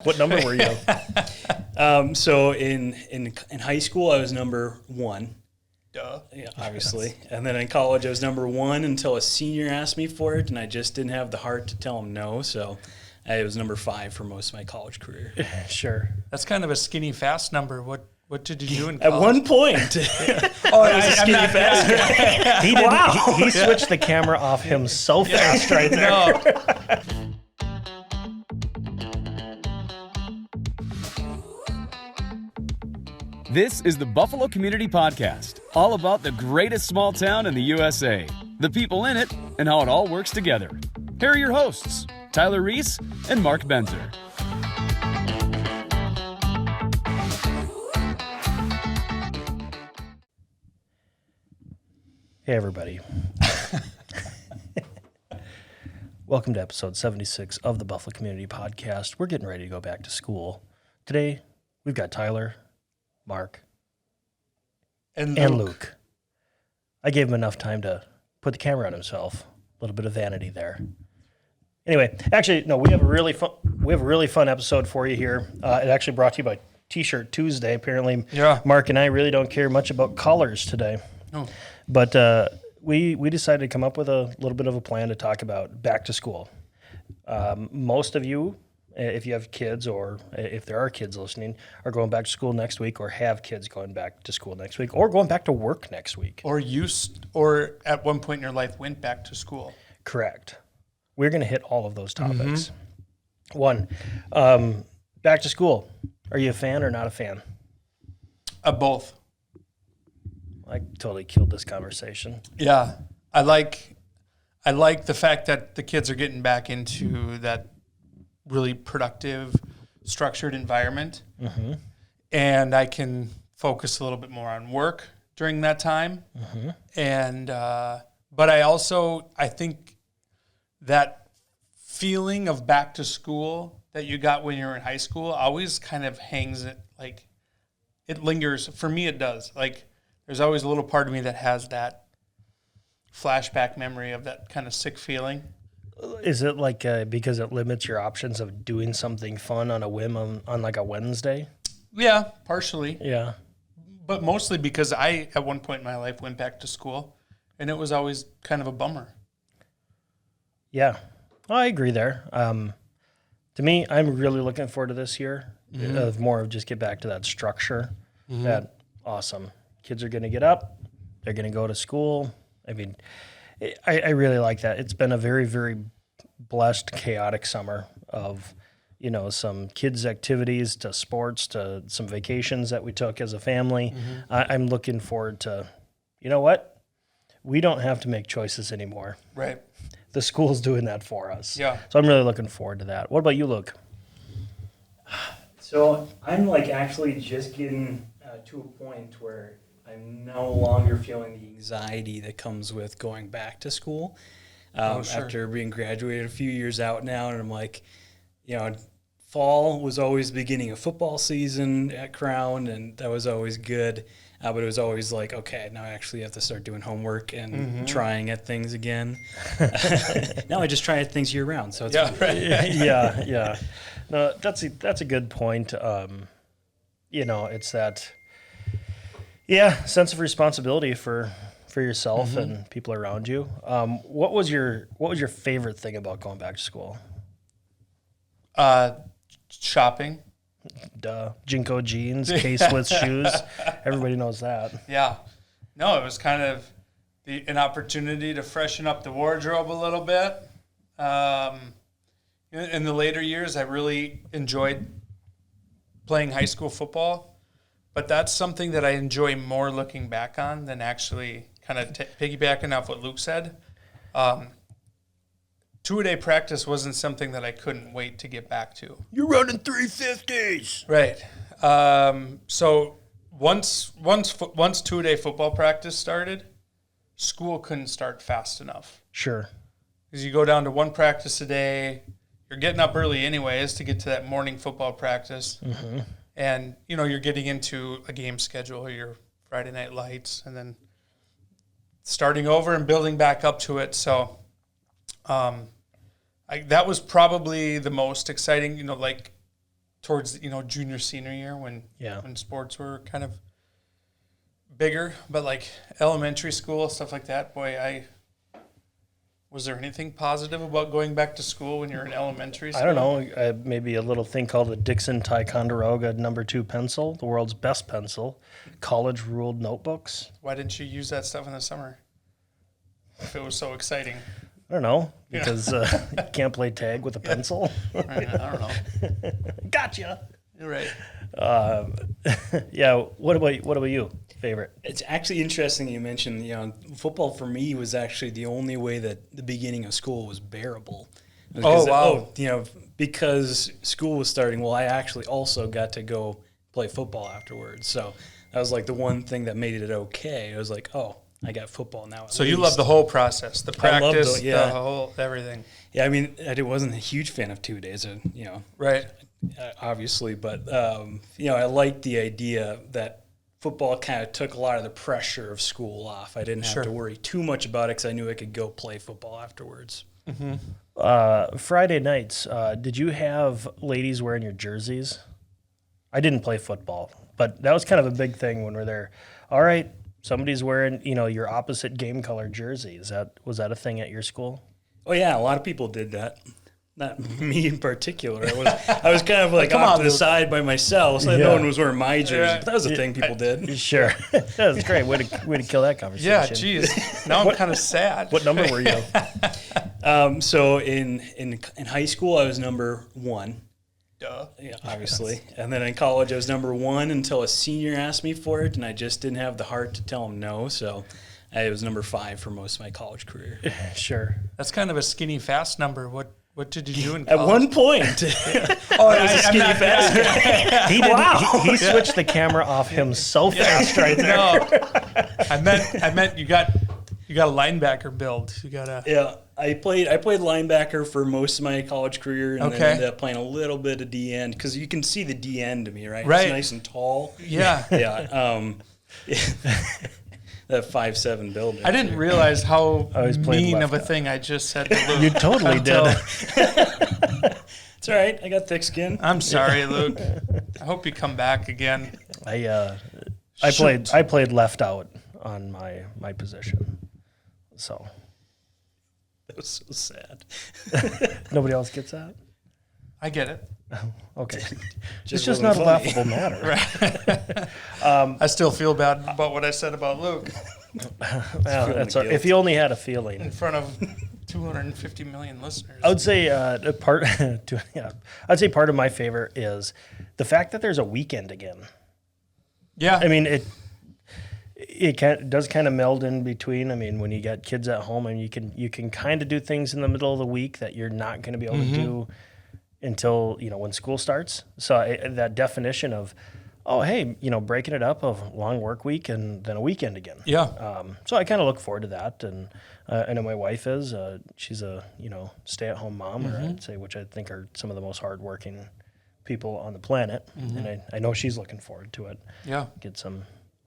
What number were you? So in high school, I was number 1. Duh. Yeah, obviously. And then in college, I was number 1 until a senior asked me for it, and I just didn't have the heart to tell him no. So I was number 5 for most of my college career. Sure. That's kind of a skinny fast number. What did you do in At college? one point, I was a skinny fast guy. He didn't. He switched the camera off him so fast right there. No. This is the Buffalo Community Podcast, all about the greatest small town in the USA, the people in it, and how it all works together. Here are your hosts, Tyler Reiss and Mark Benzer. Hey, everybody. Welcome to episode 76 of the Buffalo Community Podcast. We're getting ready to go back to school. Today, we've got Tyler, Mark, And Luke. I gave him enough time to put the camera on himself. A little bit of vanity there. Anyway, actually, no, we have a really fun episode for you here. It actually brought to you by T-Shirt Tuesday. Apparently, Yeah. Mark and I really don't care much about colors today. No. But we decided to come up with a little bit of a plan to talk about back to school. Most of you, if you have kids or if there are kids listening, are going back to school next week or have kids going back to school next week or going back to work next week. Or at one point in your life went back to school. Correct. We're going to hit all of those topics. One, back to school. Are you a fan or not a fan? Both. I totally killed this conversation. Yeah. I like the fact that the kids are getting back into that really productive, structured environment. Mm-hmm. And I can focus a little bit more on work during that time. Mm-hmm. And but I think that feeling of back to school that you got when you were in high school always kind of hangs it, like it lingers. For me, it does. Like there's always a little part of me that has that flashback memory of that kind of sick feeling. Is it like because it limits your options of doing something fun on a whim on like a Wednesday? Yeah, partially. Yeah. But mostly because I, at one point in my life, went back to school, and it was always kind of a bummer. Yeah. I agree there. To me, I'm really looking forward to this year of more of just get back to that structure. That awesome. Kids are going to get up. They're going to go to school. I mean, I really like that. It's been a very, very blessed, chaotic summer of, some kids' activities to sports to some vacations that we took as a family. I'm looking forward to, you know what? We don't have to make choices anymore. Right. The school's doing that for us. Yeah. So I'm really looking forward to that. What about you, Luke? So I'm actually just getting to a point where I'm no longer feeling the anxiety that comes with going back to school Sure. after being graduated a few years out now. And I'm like, fall was always the beginning of football season at Crown, and that was always good. But it was always like, okay, now I actually have to start doing homework and trying at things again. Now I just try at things year round. So it's Right. Yeah. No, that's a good point. It's that, sense of responsibility for yourself and people around you. What was your favorite thing about going back to school? Shopping. Duh. Jinko jeans, K-Swiss shoes. Everybody knows that. Yeah. No, it was kind of an opportunity to freshen up the wardrobe a little bit. In the later years, I really enjoyed playing high school football, but that's something that I enjoy more looking back on than actually kind of piggybacking off what Luke said. Two-a-day practice wasn't something that I couldn't wait to get back to. You're running 350s. Right. So once two-a-day football practice started, school couldn't start fast enough. Sure. Because you go down to one practice a day, you're getting up early anyways to get to that morning football practice. Mm-hmm. And, you're getting into a game schedule, your Friday night lights, and then starting over and building back up to it. So that was probably the most exciting, towards, junior, senior year when Yeah. when sports were kind of bigger. But like elementary school, stuff like that, boy, was there anything positive about going back to school when you're in elementary school? I don't know. Maybe a little thing called the Dixon Ticonderoga #2 pencil, the world's best pencil. College ruled notebooks. Why didn't you use that stuff in the summer? If it was so exciting. I don't know, because you can't play tag with a pencil. I don't know. Gotcha. You're right. Yeah. What about you? Favorite? It's actually interesting you mentioned, football for me was actually the only way that the beginning of school was bearable. Oh, wow. Because school was starting, well, I actually also got to go play football afterwards. So that was like the one thing that made it okay. It was like, oh, I got football now. So you love the whole process, the I loved practice, it, yeah. the whole everything. Yeah, I mean, I wasn't a huge fan of 2 days, Right. obviously, but I liked the idea that football kind of took a lot of the pressure of school off. I didn't have Sure. to worry too much about it because I knew I could go play football afterwards. Friday nights, did you have ladies wearing your jerseys? I didn't play football, but that was kind of a big thing when we're there. All right, somebody's wearing, your opposite game color jersey. Was that a thing at your school? Oh yeah, a lot of people did that. Not me in particular. I was kind of like off to the side by myself, so no one was wearing my jersey. But that was a thing people did. Sure. That was great. Way to kill that conversation. Yeah, geez. Now I'm kind of sad. What number were you? So in high school, I was number 1. Duh. Yeah, obviously. And then in college, I was number 1 until a senior asked me for it, and I just didn't have the heart to tell him no. So I was number 5 for most of my college career. Sure. That's kind of a skinny fast number. What did you do in At college? one point, I was a skinny fast guy. He switched the camera off him so fast right there. No, I meant you got a linebacker build. You got a Yeah, I played linebacker for most of my college career, and then ended up playing a little bit of D end because you can see the D end to me, right? Right. It's nice and tall. yeah. Yeah. That 5'7" building. I didn't realize how I always played mean of a left thing I just said to Luke. You totally did. It's all right. I got thick skin. I'm sorry, Luke. I hope you come back again. I played left out on my position. So That was so sad. nobody else gets that? I get it. Okay. It's Just just wasn't not a funny. laughable matter. I still feel bad about what I said about Luke Well, Feeling the if you only had a feeling. in front of 250 million listeners. I would say I'd say part of my favor is the fact that there's a weekend again. Yeah. I mean, it does kind of meld in between. I mean, when you got kids at home, and you can kind of do things in the middle of the week that you're not going to be able to do until when school starts. So that definition of, oh hey, breaking it up of long work week and then a weekend again. Yeah. So I kind of look forward to that, and I know my wife is. She's a stay-at-home mom, or I'd say, which I think are some of the most hardworking people on the planet, and I know she's looking forward to it. Yeah. Get some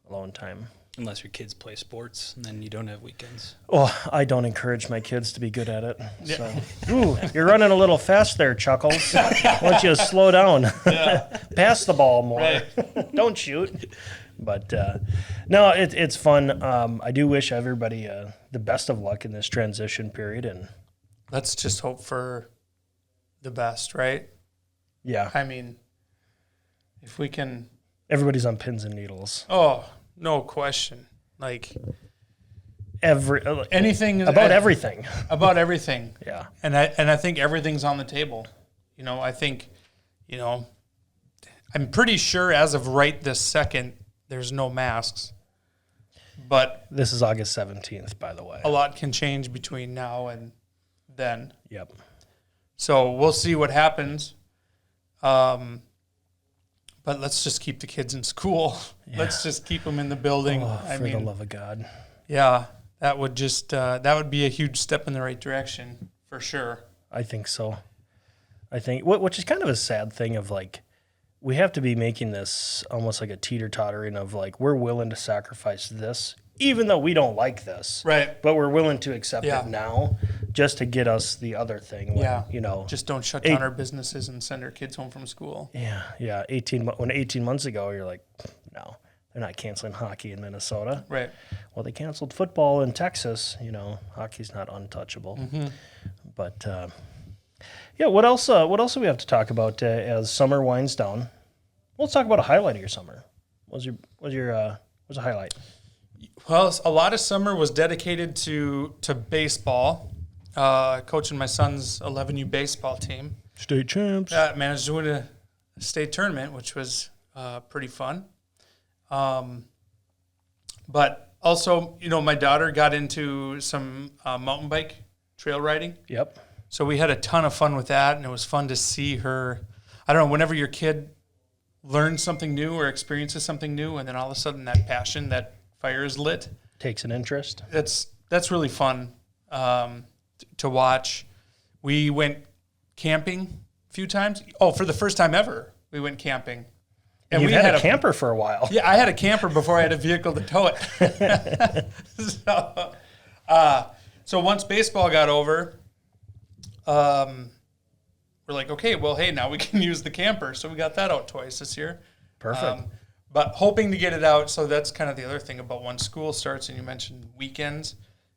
alone time. Unless your kids play sports, and then you don't have weekends. Well, I don't encourage my kids to be good at it. So, ooh, you're running a little fast there, Chuckles. Why don't you slow down? Pass the ball more. Right. Don't shoot. But no, it's fun. I do wish everybody the best of luck in this transition period. And Let's just hope for the best, right? yeah, I mean, if we can. everybody's on pins and needles. Oh, no question. Like Anything anything about everything. About everything. Yeah. And I think everything's on the table. I think, I'm pretty sure as of right this second, there's no masks. But This is August 17th, by the way. a lot can change between now and then. Yep. So we'll see what happens. But let's just keep the kids in school. Yeah. Let's just keep them in the building. Oh, for the love of God. Yeah, that would just that would be a huge step in the right direction for sure. I think so. I think, which is kind of a sad thing of like, we have to be making this almost like a teeter-tottering of like, we're willing to sacrifice this, even though we don't like this. Right. But we're willing to accept it now just to get us the other thing. When, you know, just don't shut down our businesses and send our kids home from school. Yeah. 18 months ago, you're like, no, they're not canceling hockey in Minnesota. Right. Well, they canceled football in Texas. You know, hockey's not untouchable. But yeah, what else? What else do we have to talk about as summer winds down? Let's talk about a highlight of your summer. What's a highlight? Well, a lot of summer was dedicated to baseball. Coaching my son's 11U baseball team. State champs. Managed to win a state tournament, which was pretty fun. But also, you know, my daughter got into some mountain bike trail riding. Yep. So we had a ton of fun with that, and it was fun to see her. I don't know, whenever your kid learns something new or experiences something new, and then all of a sudden that passion, that fire is lit. Takes an interest. That's really fun to watch. We went camping a few times. Oh, for the first time ever, we went camping. And we had a camper for a while. Yeah, I had a camper before I had a vehicle to tow it. So once baseball got over, we're like, okay, well, hey, now we can use the camper. So we got that out twice this year. Perfect. But hoping to get it out. So that's kind of the other thing about when school starts, and you mentioned weekends,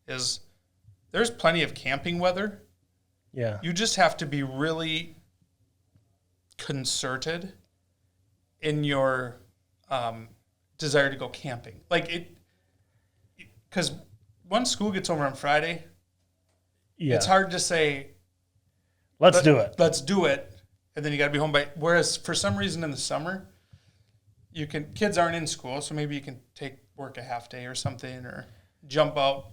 is there's plenty of camping weather. Yeah. You just have to be really concerted in your desire to go camping. Like because once school gets over on Friday, it's hard to say, let's do it. Let's do it. And then you got to be home by, whereas for some reason in the summer, kids aren't in school, so maybe you can work a half day or something, or jump out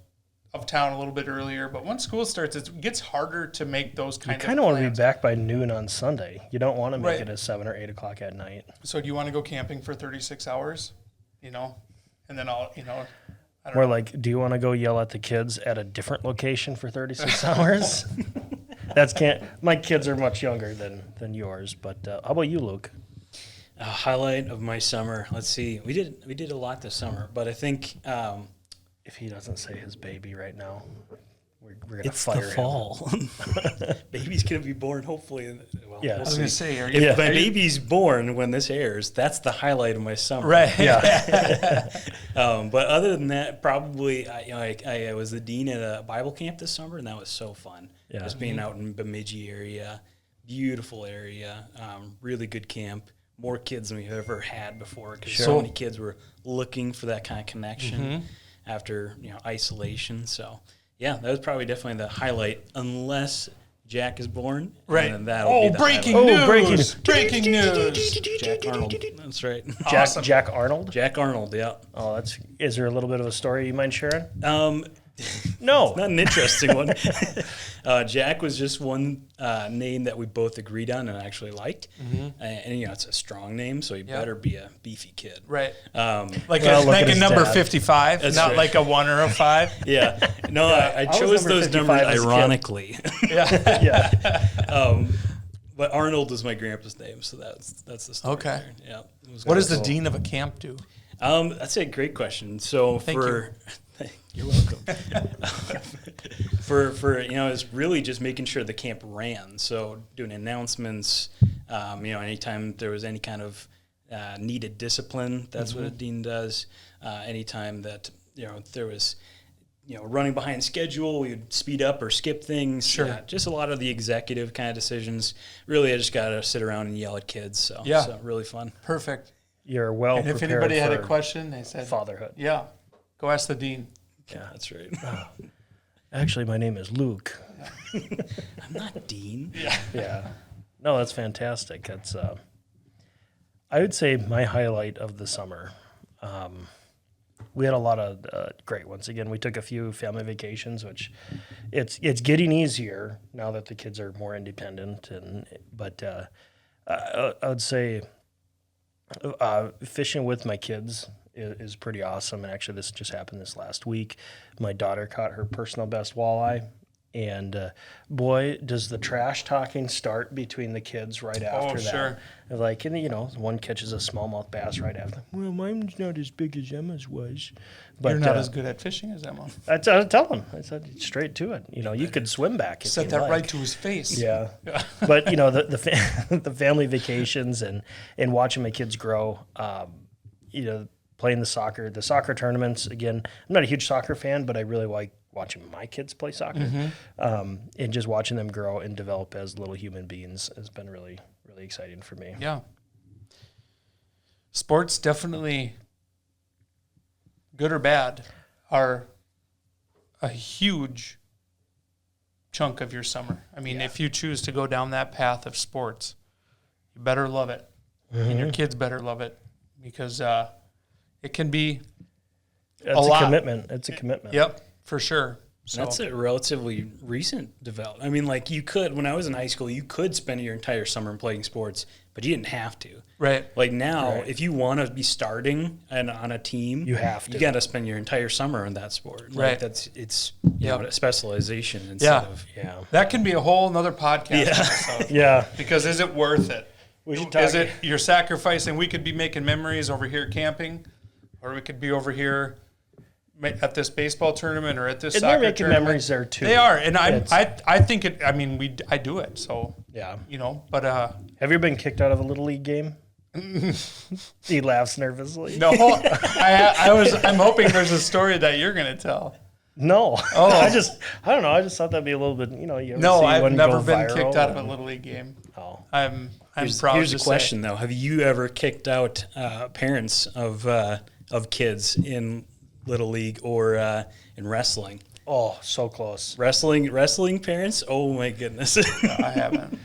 of town a little bit earlier. But once school starts, it gets harder to make those kind of plans. You kind of want to be back by noon on Sunday. You don't want to make it at 7 or 8 o'clock at night. So do you want to go camping for 36 hours, you know? And then I don't More know. like, do you want to go yell at the kids at a different location for 36 hours? My kids are much younger than yours, but how about you, Luke? A highlight of my summer. Let's see. We did a lot this summer, but I think if he doesn't say his baby right now, we're gonna it's fire the him. fall. Baby's gonna be born hopefully. Yeah. I was going to say, If my baby's born when this airs, that's the highlight of my summer. right? Yeah. But other than that, probably I was the dean at a Bible camp this summer, and that was so fun. Yeah. Just being out in Bemidji area, beautiful area, really good camp. More kids than we've ever had before, because so many kids were looking for that kind of connection after isolation. So yeah, that was probably definitely the highlight, unless Jack is born. Right. And then that'll be the breaking highlight. news! Breaking news! Jack Arnold. That's right. Awesome. Jack Arnold? Jack Arnold. Yeah. Oh, is there a little bit of a story you mind sharing? No. Not an interesting one. Jack was just one name that we both agreed on and actually liked. And it's a strong name, so he better be a beefy kid. Right. Look at a his number dad. 55, That's not right. like a 1 or a 5. Yeah. No, I was chose number those 55 numbers as a kid. ironically. Yeah. But Arnold was my grandpa's name, so that's the story. Okay. There. Yeah. It was What does cool. the dean of a camp do? That's a great question. So you're welcome. for it's really just making sure the camp ran. So doing announcements, anytime there was any kind of needed discipline, that's what a dean does. Anytime that there was running behind schedule, we would speed up or skip things. Sure. Just a lot of the executive kind of decisions. Really, I just got to sit around and yell at kids. So really fun. Perfect. You're well And if prepared anybody had a for question, they said, fatherhood. yeah, go ask the dean. Yeah, that's right. Actually, my name is Luke. I'm not dean. Yeah. No, that's fantastic. That's I would say my highlight of the summer. We had a lot of great ones. Again, we took a few family vacations, which it's getting easier now that the kids are more independent. But I would say fishing with my kids is pretty awesome. And actually, this just happened this last week. My daughter caught her personal best walleye And boy, does the trash talking start between the kids right after that. Sure. Like, and, you know, one catches a smallmouth bass right after. Well, mine's not as big as Emma's was. But You're not as good at fishing as Emma. I tell him. I said straight to it. You know, you could swim back if Set you that like. right to his face. Yeah. But, you know, the family vacations and watching my kids grow, you know, playing the soccer tournaments. Again, I'm not a huge soccer fan, but I really like watching my kids play soccer. And just watching them grow and develop as little human beings has been really, really exciting for me. Yeah. Sports definitely, good or bad, are a huge chunk of your summer. I mean, if you choose to go down that path of sports, you better love it. And your kids better love it, because it can be It's a commitment. It's a commitment. Yep, for sure. So That's a relatively recent development. I mean, like, you could, when I was in high school, you could spend your entire summer playing sports, but you didn't have to. right. Like now, if you want to be starting on a team, You have to. You got to spend your entire summer in that sport. Right. Like it's you know, a specialization instead Yeah. of Yeah. That can be a whole nother podcast. episode. Yeah. Because is it worth it? We should talk. Is it you're sacrificing? We could be making memories over here camping, or we could be over here at this baseball tournament or at this And soccer they're making tournament. memories there too. They are, and It's- I think it. I mean, I do it, so Yeah. you know. But Have you been kicked out of a little league game? He laughs nervously. no, I'm hoping there's a story that you're gonna tell. No. Oh. I don't know. I just thought that'd be a little bit, you know, you ever No, see I've one never go been viral kicked out of a and- little league game. Oh. I'm Here's proud to a question though: have you ever kicked out parents of kids in little league or in wrestling? Oh, so close. Wrestling parents? Oh my goodness! say. I haven't.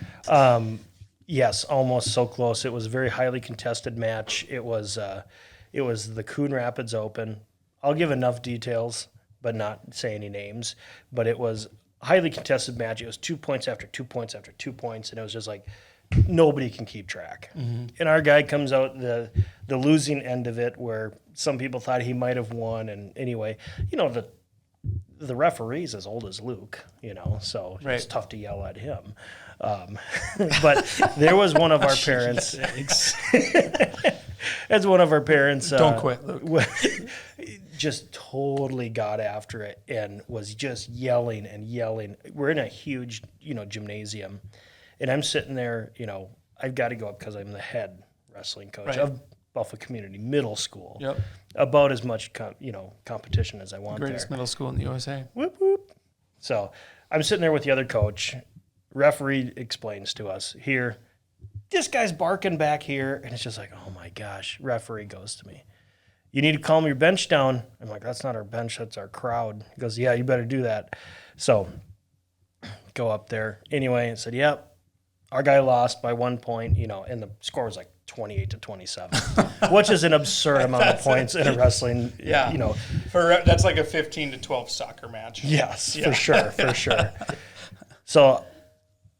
Yes, almost so close. It was a very highly contested match. It was the Coon Rapids Open. I'll give enough details, but not say any names. But it was a highly contested match. It was 2 points after 2 points after 2 points, and it was just like nobody can keep track. And our guy comes out the losing end of it, where some people thought he might have won. And anyway, you know, the referee's as old as Luke, you know, so Right. it's tough to yell at him. But there was one of our parents. As one of our parents. Don't quit, Luke. Just totally got after it and was just yelling and yelling. We're in a huge, you know, gymnasium, and I'm sitting there. You know, I've got to go up because I'm the head wrestling coach Right. of Buffalo Community Middle School. Yep. About as much, competition as I want Greatest there. middle school in the USA. Whoop whoop. So I'm sitting there with the other coach. Referee explains to us here, this guy's barking back here, and it's just like, oh my gosh. Referee goes to me, you need to calm your bench down. I'm like, that's not our bench, that's our crowd. He goes, yeah, you better do that. So go up there. Anyway, I said, yep, our guy lost by 1 point, you know, and the score was like 28-27, which is an absurd amount of points in a wrestling, Yeah. you know. That's like a 15-12 soccer match. Yes, for sure. So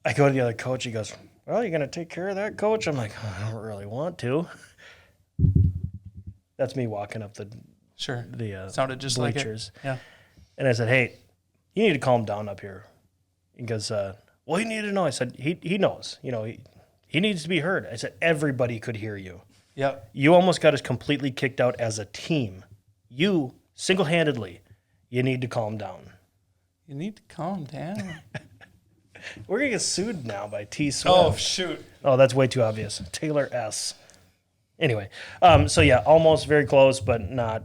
I go to the other coach. He goes, well, you're going to take care of that, coach? I'm like, oh, I don't really want to. That's me walking up the Sure. the Sounded just bleachers. like it. Yeah. And I said, hey, you need to calm down up here. He goes, well, you need to know. I said, he knows. You know, he needs to be heard. I said, everybody could hear you. Yep. You almost got us completely kicked out as a team. You, single-handedly, you need to calm down. You need to calm down. We're going to get sued now by T. Swift. Oh, shoot. Oh, that's way too obvious. Taylor S. Anyway, so yeah, almost very close, but not.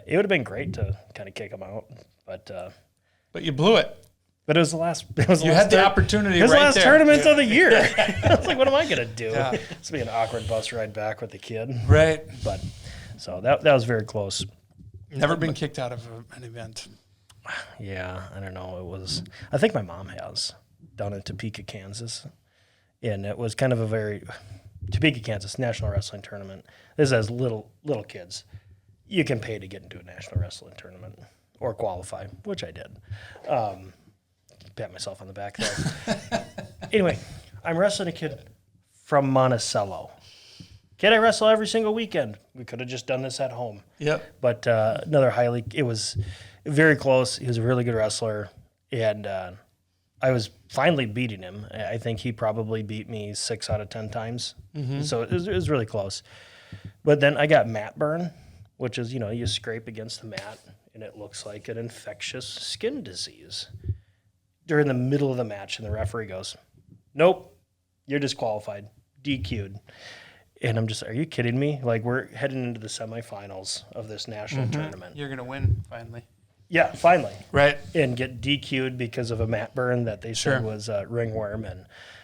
It would have been great to kind of kick him out, but But you blew it. it was the last. It was You had the opportunity It was right the last there. tournament of the year. I was like, what am I gonna do? Yeah. It's gonna be an awkward bus ride back with the kid. Right. But so that was very close. Never been kicked out of an event. Yeah, I don't know. It was. I think my mom has down in Topeka, Kansas, and it was kind of a very Topeka, Kansas National Wrestling Tournament. This has little kids. You can pay to get into a National Wrestling Tournament or qualify, which I did. Pat myself on the back there. Anyway, I'm wrestling a kid from Monticello. Kid I wrestle every single weekend. We could have just done this at home. Yep. But it was very close. He was a really good wrestler. And I was finally beating him. I think he probably beat me 6 out of 10 times. So it was really close. But then I got mat burn, which is, you scrape against the mat and it looks like an infectious skin disease. During the middle of the match, and the referee goes, "Nope, you're disqualified, DQ'd." And I'm just, are you kidding me? Like, we're heading into the semifinals of this national tournament. You're going to win finally. Yeah, finally. Right. And get DQ'd because of a mat burn that they said was ringworm.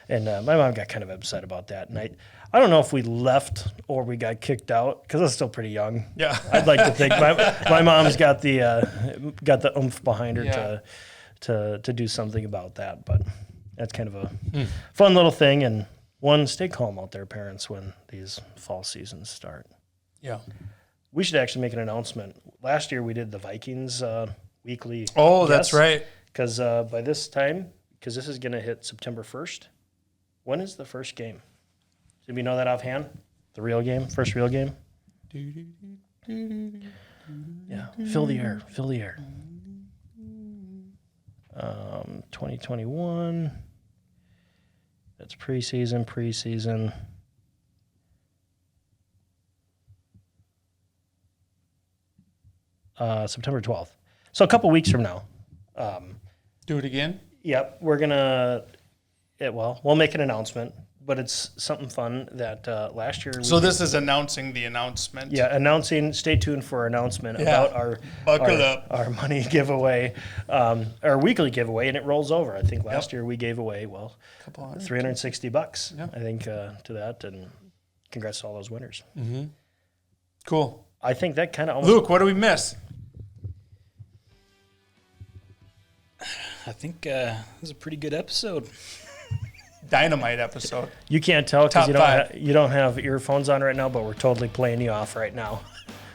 And my mom got kind of upset about that. And I don't know if we left or we got kicked out because I was still pretty young. Yeah. I'd like to think my mom's got the oomph behind her to do something about that. But that's kind of a fun little thing. And stay calm out there, parents, when these fall seasons start. Yeah. We should actually make an announcement. Last year we did the Vikings weekly. Oh, that's right. Because by this time, because this is going to hit September 1st, when is the first game? Did we know that offhand? The real game? First real game? Yeah. Fill the air. 2021. That's preseason. September 12th. So a couple weeks from now. Do it again? Yep. We're going to, we'll make an announcement, but it's something fun that last year. So this is announcing the announcement. Yeah, announcing. Stay tuned for our announcement about our money giveaway, our weekly giveaway, and it rolls over. I think last year we gave away, $360, I think, to that, and congrats to all those winners. Mm-hmm. Cool. I think that kind of almost. Luke, what do we miss? I think this is a pretty good episode. Dynamite episode. You can't tell because Top you don't have earphones on right now, but we're totally playing you off right now.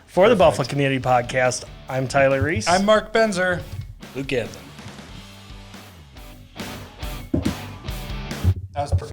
For the Buffalo Community Podcast, I'm Tyler Reiss. I'm Mark Benzer. Luke Edlund. That was perfect.